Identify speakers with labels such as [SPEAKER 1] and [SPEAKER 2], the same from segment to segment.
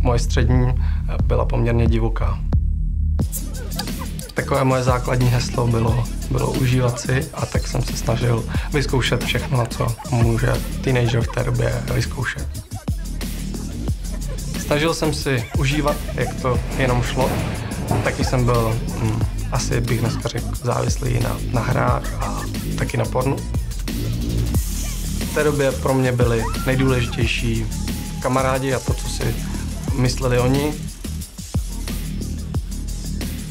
[SPEAKER 1] moje střední byla poměrně divoká. Takové moje základní heslo bylo užívat si, a tak jsem se snažil vyzkoušet všechno, co může teenager v té době vyzkoušet. Snažil jsem si užívat, jak to jenom šlo. Taky jsem byl, asi bych dneska řekl, závislý na hrách a taky na pornu. V té době pro mě byli nejdůležitější kamarádi a to, co si mysleli oni.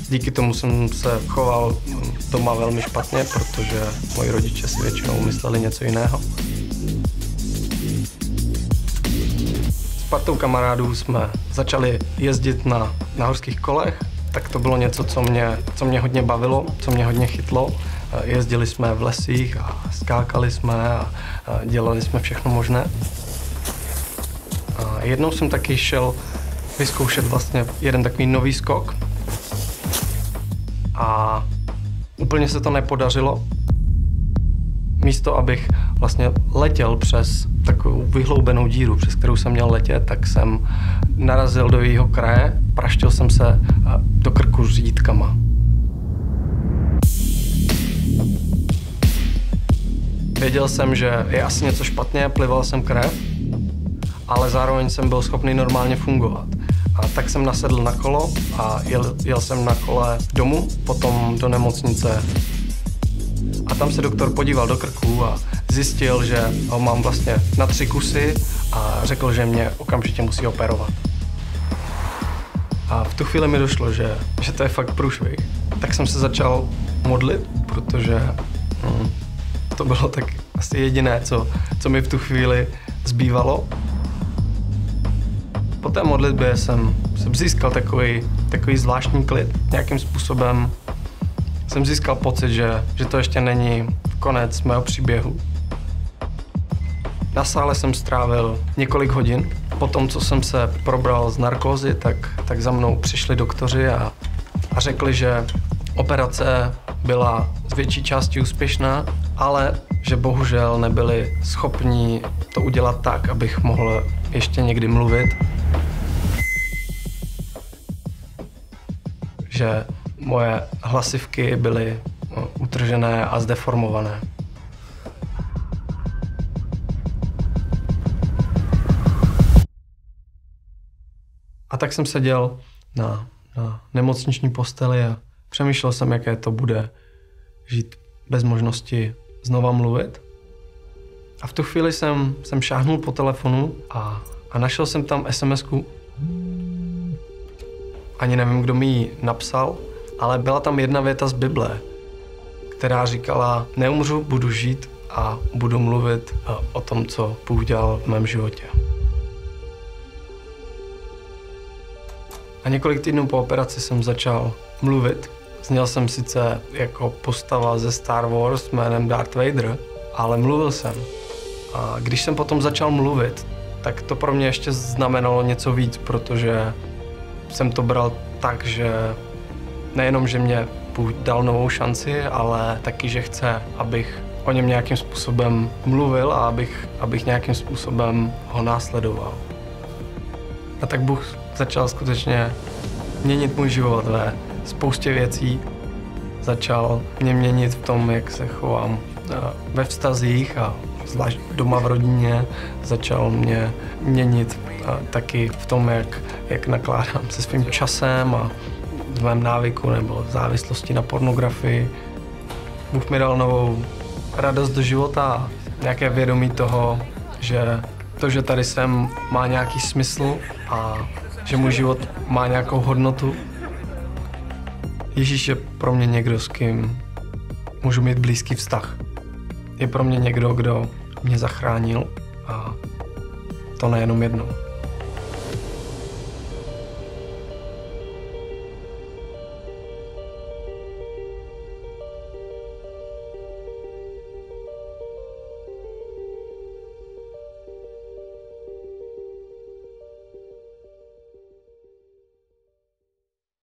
[SPEAKER 1] Díky tomu jsem se choval doma velmi špatně, protože moji rodiče si většinou mysleli něco jiného. S partou kamarádů jsme začali jezdit na horských kolech, tak to bylo něco, co mě hodně bavilo, co mě hodně chytlo. Jezdili jsme v lesích a skákali jsme a dělali jsme všechno možné. A jednou jsem taky šel vyzkoušet vlastně jeden takový nový skok. A úplně se to nepodařilo. Místo, abych vlastně letěl přes takovou vyhloubenou díru, přes kterou jsem měl letět, tak jsem narazil do jejího kraje, praštil jsem se do krku řídkama. Věděl jsem, že je asi něco špatně, plival jsem krev, ale zároveň jsem byl schopný normálně fungovat. A tak jsem nasedl na kolo a jel jsem na kole domů, potom do nemocnice. A tam se doktor podíval do krku a zjistil, že ho mám vlastně na 3 kusy a řekl, že mě okamžitě musí operovat. A v tu chvíli mi došlo, že to je fakt průšvih. Tak jsem se začal modlit, protože to bylo tak asi jediné, co mi v tu chvíli zbývalo. Po té modlitbě jsem získal takový zvláštní klid. Nějakým způsobem jsem získal pocit, že to ještě není konec mého příběhu. Na sále jsem strávil několik hodin. Po tom, co jsem se probral z narkózy, tak za mnou přišli doktoři a řekli, že operace byla z větší části úspěšná, ale že bohužel nebyli schopni to udělat tak, abych mohl ještě někdy mluvit. Že moje hlasivky byly utržené a zdeformované. A tak jsem seděl na nemocniční posteli a přemýšlel jsem, jaké to bude žít bez možnosti znova mluvit. A v tu chvíli jsem šáhnul po telefonu a našel jsem tam SMS-ku. Ani nevím, kdo mi ji napsal, ale byla tam jedna věta z Bible, která říkala: neumřu, budu žít a budu mluvit o tom, co Bůh dělal v mém životě. A několik týdnů po operaci jsem začal mluvit. Zněl jsem sice jako postava ze Star Wars jménem Darth Vader, ale mluvil jsem. A když jsem potom začal mluvit, tak to pro mě ještě znamenalo něco víc, protože jsem to bral tak, že nejenom, že mě Bůh dal novou šanci, ale taky, že chce, abych o něm nějakým způsobem mluvil a abych nějakým způsobem ho následoval. A tak Bůh začal skutečně měnit můj život ve spoustě věcí. Začal mě měnit v tom, jak se chovám ve vztazích a zvlášť doma v rodině. Začal mě měnit taky v tom, jak nakládám se svým časem a v mém návyku nebo závislosti na pornografii. Bůh mi dal novou radost do života a nějaké vědomí toho, že to, že tady jsem, má nějaký smysl a že můj život má nějakou hodnotu. Ježíš je pro mě někdo, s kým můžu mít blízký vztah. Je pro mě někdo, kdo mě zachránil a to nejenom jednou.